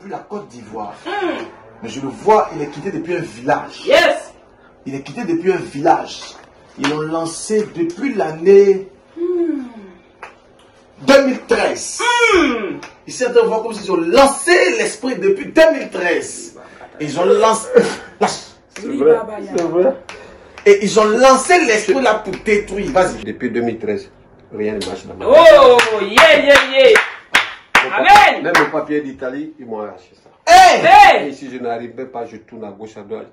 La Côte d'Ivoire. Mais je le vois, il est quitté depuis un village. Yes. Il est quitté depuis un village. Ils l'ont lancé depuis l'année 2013. Ils sont en train de voir comme s'ils ont lancé l'esprit depuis 2013. Ils ont lancé... C'est vrai, c'est vrai. Et ils ont lancé l'esprit là pour détruire. Vas-y. Depuis 2013, rien ne marche dans ma vie. Oh, yeah. Amen. Même le papier d'Italie, ils m'ont arraché ça. Hey! Hey. Et si je n'arrive même pas, je tourne à gauche, à droite.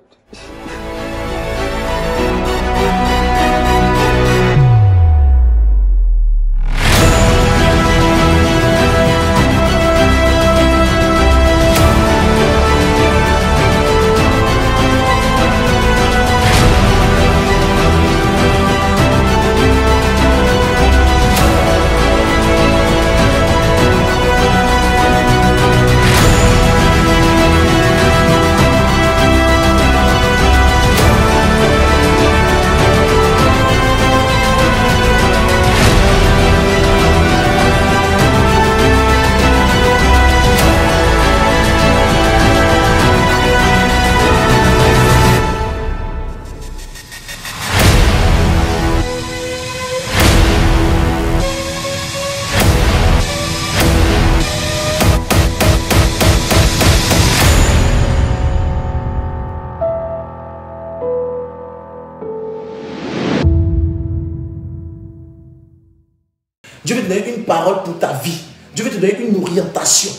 Dieu veut te donner une parole pour ta vie. Dieu veut te donner une orientation.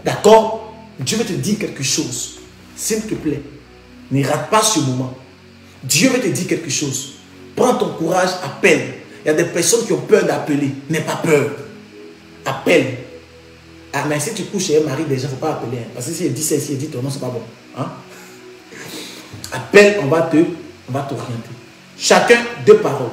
D'accord? Dieu veut te dire quelque chose. S'il te plaît, ne rate pas ce moment. Dieu veut te dire quelque chose. Prends ton courage, appelle. Il y a des personnes qui ont peur d'appeler. N'aie pas peur. Appelle. Ah, mais si tu couches chez un mari, déjà, il ne faut pas appeler. Hein. Parce que si il dit ça, si il dit ton nom, c'est pas bon. Hein? Appelle, on va t'orienter. Chacun deux paroles.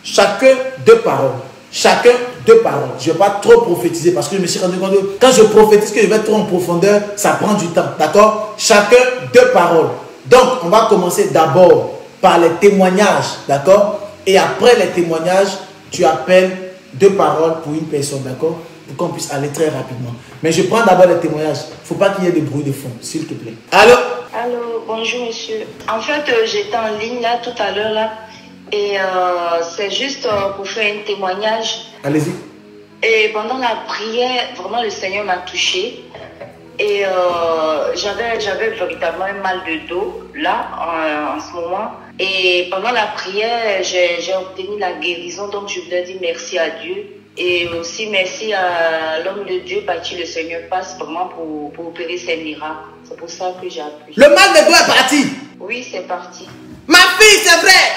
Chacun deux paroles. Chacun deux paroles. Je ne vais pas trop prophétiser parce que je me suis rendu compte que quand je prophétise que je vais trop en profondeur, ça prend du temps. D'accord? Chacun deux paroles. Donc, on va commencer d'abord par les témoignages. D'accord? Et après les témoignages, tu appelles deux paroles pour une personne. D'accord? Pour qu'on puisse aller très rapidement. Mais je prends d'abord les témoignages. Il ne faut pas qu'il y ait de bruit de fond, s'il te plaît. Allô? Allô, bonjour monsieur. En fait, j'étais en ligne là tout à l'heure là. Et c'est juste pour faire un témoignage. Allez-y. Et pendant la prière, vraiment le Seigneur m'a touchée. Et j'avais véritablement un mal de dos là en ce moment. Et pendant la prière, j'ai obtenu la guérison. Donc je voulais dire merci à Dieu. Et aussi merci à l'homme de Dieu par qui le Seigneur passe vraiment pour opérer ses miracles. C'est pour ça que j'ai appris. Le mal de dos est parti. Oui, c'est parti. Ma fille, c'est vrai.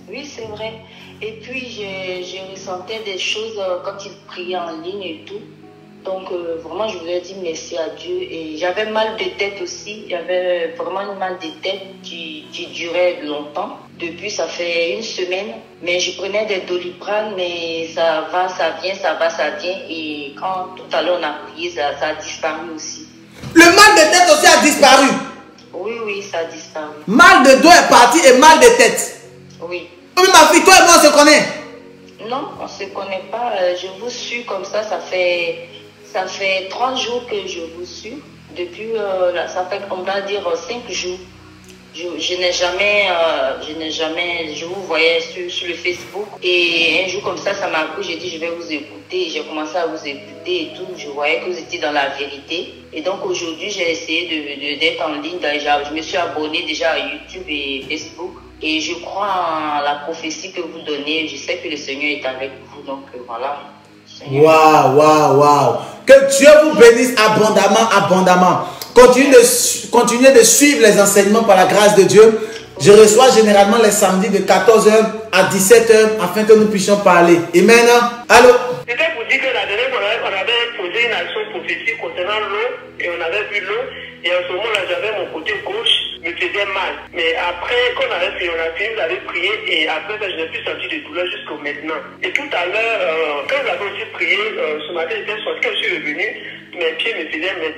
Oui, c'est vrai. Et puis, je ressentais des choses quand il priait en ligne et tout. Donc, vraiment, je voulais dire merci à Dieu. Et j'avais mal de tête aussi. J'avais vraiment un mal de tête qui durait longtemps. Depuis, ça fait une semaine. Mais je prenais des Doliprane, mais ça va, ça vient, ça va, ça vient. Et quand tout à l'heure on a prié, ça a disparu aussi. Le mal de tête aussi a disparu. Oui, ça a disparu. Mal de dos est parti et mal de tête. Oui. Mais ma fille, toi et moi, on se connaît. Non, on ne se connaît pas. Je vous suis comme ça. Ça fait 3 jours que je vous suis. Depuis, ça fait, on va dire, 5 jours. Je n'ai jamais, je vous voyais sur le Facebook. Et un jour comme ça m'a plu. J'ai dit, je vais vous écouter. J'ai commencé à vous écouter et tout. Je voyais que vous étiez dans la vérité. Et donc aujourd'hui, j'ai essayé d'être en ligne. Je me suis abonnée déjà à YouTube et Facebook. Et je crois en la prophétie que vous donnez. Je sais que le Seigneur est avec vous. Donc voilà. Waouh. Que Dieu vous bénisse abondamment. Continuez continuez de suivre les enseignements par la grâce de Dieu. Je reçois généralement les samedis de 14h à 17h afin que nous puissions parler. Amen. Allô? C'était pour dire que la dernière fois, on avait posé une action prophétique concernant l'eau et on avait vu l'eau. Et en ce moment-là, j'avais mon côté gauche, me faisait mal. Mais après, quand on a fini, vous avez prié et après ça, je n'ai plus senti de douleur jusqu'au maintenant. Et tout à l'heure, quand vous avez aussi prié, ce matin, j'étais sorti, quand je suis revenu, mes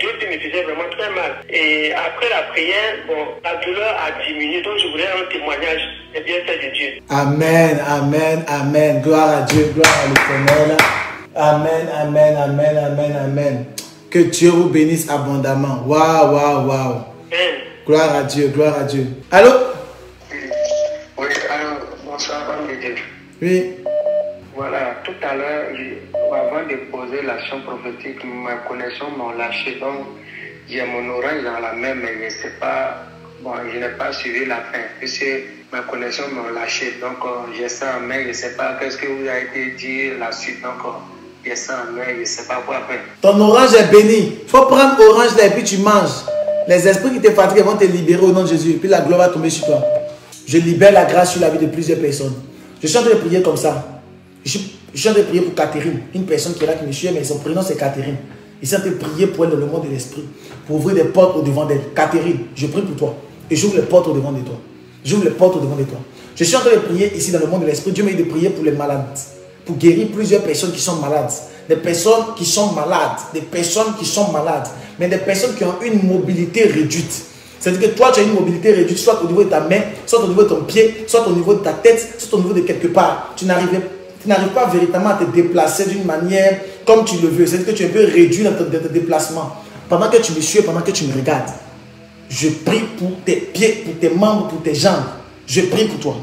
deux pieds me faisaient vraiment très mal. Et après la prière, bon, la douleur a diminué, donc je voulais un témoignage des bienfaits de Dieu. Amen, amen, amen. Gloire à Dieu, gloire à l'Éternel. Amen, amen, amen, amen, amen. Que Dieu vous bénisse abondamment. Waouh, waouh, waouh. Gloire à Dieu, gloire à Dieu. Allô? Oui, alors, bonsoir, homme de Dieu. Oui. Voilà, tout à l'heure, avant de poser l'action prophétique, ma connexion m'a lâché. Donc, j'ai mon orange dans la main, mais je ne sais pas, bon, je n'ai pas suivi la fin, puisque ma connexion m'a lâché. Donc, j'ai ça en main, je ne sais pas qu'est-ce que vous avez été dit la suite. Donc, j'ai ça en main, je ne sais pas quoi faire. Ton orange est béni. Il faut prendre orange là et puis tu manges. Les esprits qui te fatiguent vont te libérer au nom de Jésus. Et puis la gloire va tomber sur toi. Je libère la grâce sur la vie de plusieurs personnes. Je suis en train de prier comme ça. Je suis en train de prier pour Catherine. Une personne qui est là qui me suit, mais son prénom c'est Catherine. Je suis en train de prier pour elle dans le monde de l'esprit. Pour ouvrir des portes au devant d'elle. Catherine, je prie pour toi. Et j'ouvre les portes au devant de toi. J'ouvre les portes au devant de toi. Je suis en train de prier ici dans le monde de l'esprit. Dieu m'a dit de prier pour les malades. Pour guérir plusieurs personnes qui sont malades. Des personnes qui sont malades. Des personnes qui sont malades. Mais des personnes qui ont une mobilité réduite. C'est-à-dire que toi, tu as une mobilité réduite, soit au niveau de ta main, soit au niveau de ton pied, soit au niveau de ta tête, soit au niveau de quelque part. Tu n'arrives pas véritablement à te déplacer d'une manière comme tu le veux. C'est-à-dire que tu es un peu réduit dans ton déplacement. Pendant que tu me suis, pendant que tu me regardes, je prie pour tes pieds, pour tes membres, pour tes jambes. Je prie pour toi.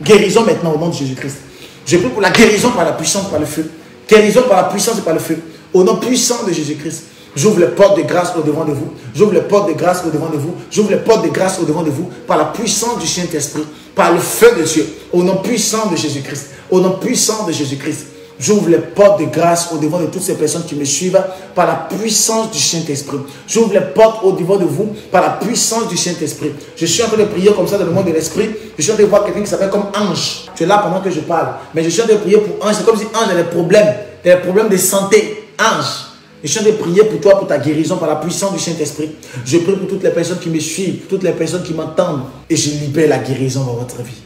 Guérison maintenant au nom de Jésus-Christ. Je prie pour la guérison par la puissance, par le feu. Guérison par la puissance et par le feu. Au nom puissant de Jésus-Christ. J'ouvre les portes de grâce au devant de vous. J'ouvre les portes de grâce au devant de vous. J'ouvre les portes de grâce au devant de vous. Par la puissance du Saint-Esprit. Par le feu de Dieu. Au nom puissant de Jésus-Christ. Au nom puissant de Jésus-Christ. J'ouvre les portes de grâce au devant de toutes ces personnes qui me suivent. Par la puissance du Saint-Esprit. J'ouvre les portes au devant de vous. Par la puissance du Saint-Esprit. Je suis en train de prier comme ça dans le monde de l'esprit. Je suis en train de voir quelqu'un qui s'appelle comme Ange. Tu es là pendant que je parle. Mais je suis en train de prier pour Ange. C'est comme si Ange a des problèmes de santé. Ange. Je suis en train de prier pour toi, pour ta guérison par la puissance du Saint-Esprit. Je prie pour toutes les personnes qui me suivent, toutes les personnes qui m'entendent. Et je libère la guérison dans votre vie.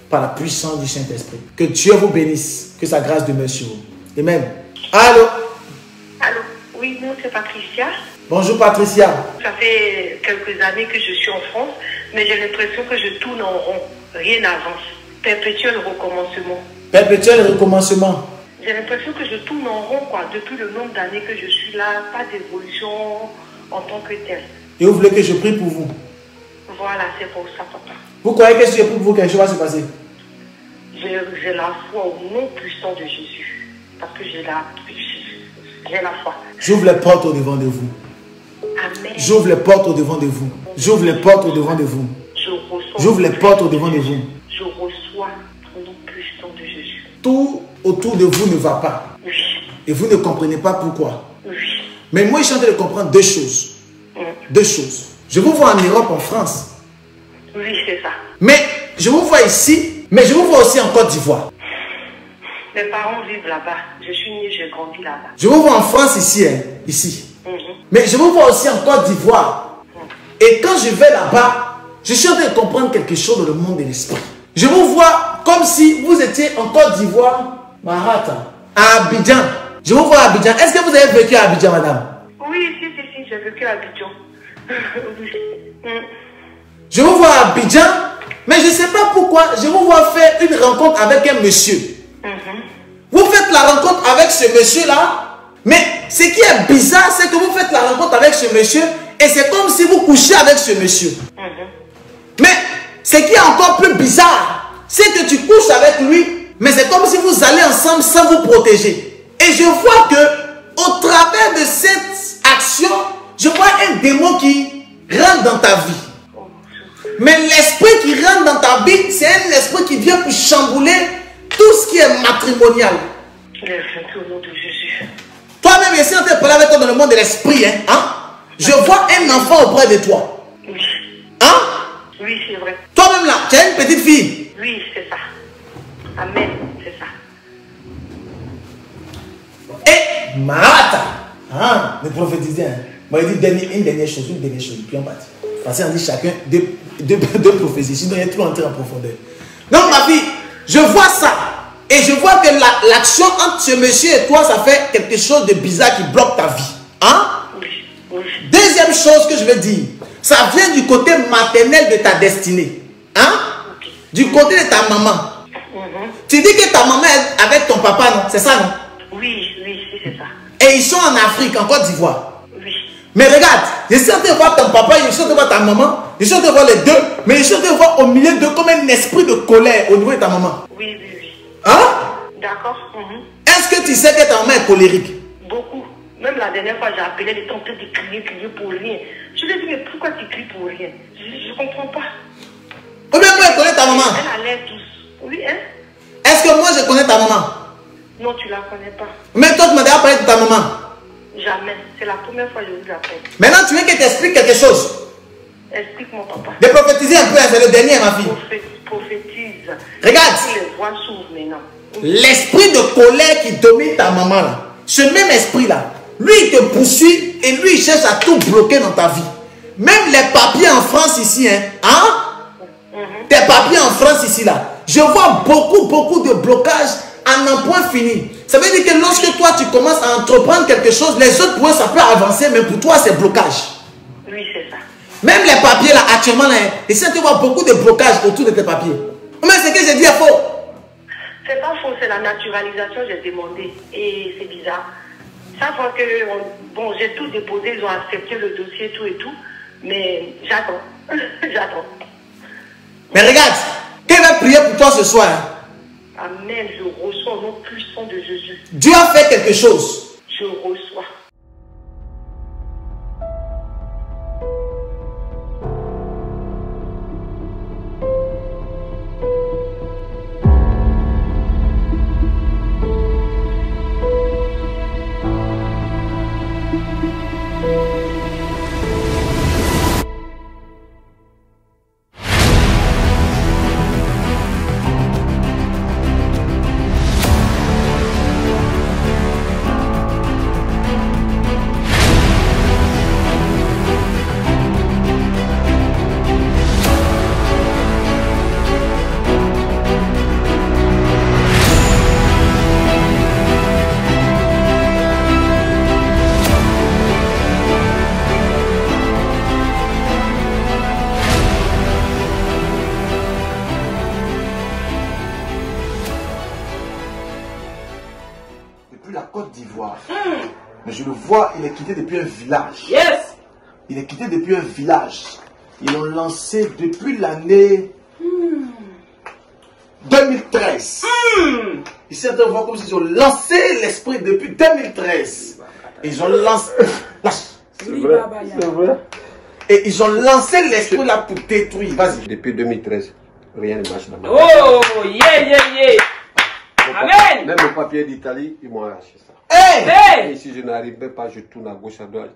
Par la puissance du Saint-Esprit. Que Dieu vous bénisse. Que sa grâce demeure sur vous. Amen. Allô? Allô? Oui, non, c'est Patricia. Bonjour Patricia. Ça fait quelques années que je suis en France, mais j'ai l'impression que je tourne en rond. Rien n'avance. Perpétuel recommencement. Perpétuel recommencement. J'ai l'impression que je tourne en rond, quoi. Depuis le nombre d'années que je suis là, pas d'évolution en tant que telle. Et vous voulez que je prie pour vous? Voilà, c'est pour ça, papa. Vous croyez que si je prie pour vous, quelque chose va se passer? J'ai la foi au nom puissant de Jésus. Parce que j'ai la foi. J'ouvre les portes au devant de vous. Amen. J'ouvre les portes au devant de vous. J'ouvre les portes au devant de vous. J'ouvre les portes au devant de vous. Je reçois au nom puissant de Jésus. Tout autour de vous ne va pas. Oui. Et vous ne comprenez pas pourquoi. Oui. Mais moi, je suis en train de comprendre deux choses. Deux choses. Je vous vois en Europe, en France. Oui, c'est ça. Mais je vous vois ici, mais je vous vois aussi en Côte d'Ivoire. Mes parents vivent là-bas. Je suis née, j'ai grandi là-bas. Je vous vois en France ici, hein, ici. Mais je vous vois aussi en Côte d'Ivoire. Et quand je vais là-bas, je suis en train de comprendre quelque chose dans le monde de l'esprit. Je vous vois comme si vous étiez en Côte d'Ivoire, Marata, à Abidjan. Je vous vois à Abidjan. Est-ce que vous avez vécu à Abidjan, madame? Oui, si, j'ai vécu à Abidjan. Je vous vois à Abidjan, mais je ne sais pas pourquoi, je vous vois faire une rencontre avec un monsieur. Vous faites la rencontre avec ce monsieur-là, mais ce qui est bizarre, c'est que vous faites la rencontre avec ce monsieur et c'est comme si vous couchez avec ce monsieur. Mais ce qui est encore plus bizarre, c'est que tu couches avec lui, mais c'est comme si vous allez ensemble sans vous protéger. Et je vois que au travers de cette action, je vois un démon qui rentre dans ta vie. Mais l'esprit qui rentre dans ta vie, c'est un esprit qui vient pour chambouler tout ce qui est matrimonial. Au nom de Jésus. Toi-même, ici, on te parle avec toi dans le monde de l'esprit. Je vois un enfant auprès de toi. Oui, c'est vrai. Toi-même là, tu as une petite fille. Oui, c'est ça. Amen, c'est ça. Et Marata, ne prophétisez. Moi, il dit une dernière chose, puis on partit. Parce qu'on dit chacun deux prophéties, sinon il y a trop entrer en profondeur. Donc ma fille, je vois ça. Et je vois que l'action entre ce monsieur et toi, ça fait quelque chose de bizarre qui bloque ta vie. Hein? Oui. Deuxième chose que je veux dire, ça vient du côté maternel de ta destinée. Hein? Okay. Du côté de ta maman. Tu dis que ta maman est avec ton papa, non? C'est ça, non? Oui, c'est ça. Et ils sont en Afrique, en Côte d'Ivoire. Oui. Mais regarde, je suis en train de voir ton papa, je suis en train de voir ta maman, je suis en train de voir les deux, mais je suis en train de voir au milieu d'eux comme un esprit de colère au niveau de ta maman. Oui. Hein? D'accord. Est-ce que tu sais que ta maman est colérique? Beaucoup. Même la dernière fois, j'ai appelé, elle était en train de crier pour rien. Je lui ai dit, mais pourquoi tu cries pour rien? Je ne comprends pas. Ou bien moi, je connais ta maman? Elle a l'air douce. Oui, hein? Est-ce que moi, je connais ta maman? Non, tu ne la connais pas. Mais toi, tu m'as déjà parlé de ta maman. Jamais. C'est la première fois que je vous appelle. Maintenant, tu veux que je t'explique quelque chose? Explique-moi, papa. De prophétiser un peu, c'est le dernier, ma fille. Prophétise. Regarde. Les voix s'ouvrent maintenant. L'esprit de colère qui domine ta maman, là, ce même esprit-là, lui, il te poursuit et lui, il cherche à tout bloquer dans ta vie. Même les papiers en France ici, tes papiers en France ici, là, je vois beaucoup de blocages en un point fini. Ça veut dire que lorsque toi, tu commences à entreprendre quelque chose, les autres points, ça peut avancer, mais pour toi, c'est blocage. Oui, c'est ça. Même les papiers, là, actuellement, là, et ça, tu vois beaucoup de blocages autour de tes papiers. Mais ce que j'ai dit est faux. C'est pas faux, c'est la naturalisation, j'ai demandé. Et c'est bizarre. Chaque fois que, bon, j'ai tout déposé, ils ont accepté le dossier, tout et tout. Mais j'attends. J'attends. Mais regarde, qui va prier pour toi ce soir? Amen, je reçois au nom puissant de Jésus. Dieu a fait quelque chose. Je reçois. La Côte d'Ivoire. Mais je le vois, il est quitté depuis un village. Yes. Il est quitté depuis un village. Ils l'ont lancé depuis l'année 2013. Ici, on voit comme s'ils ont lancé l'esprit depuis 2013. Ils ont lancé... C'est vrai, c'est vrai. Et ils ont lancé l'esprit là pour détruire. Vas-y. Depuis 2013, rien ne marche dans ma vie. Oh, yeah. Amen. Même le papier d'Italie, ils m'ont arraché ça. Hey! Hey! Et si je n'arrivais pas, je tourne à gauche, à droite.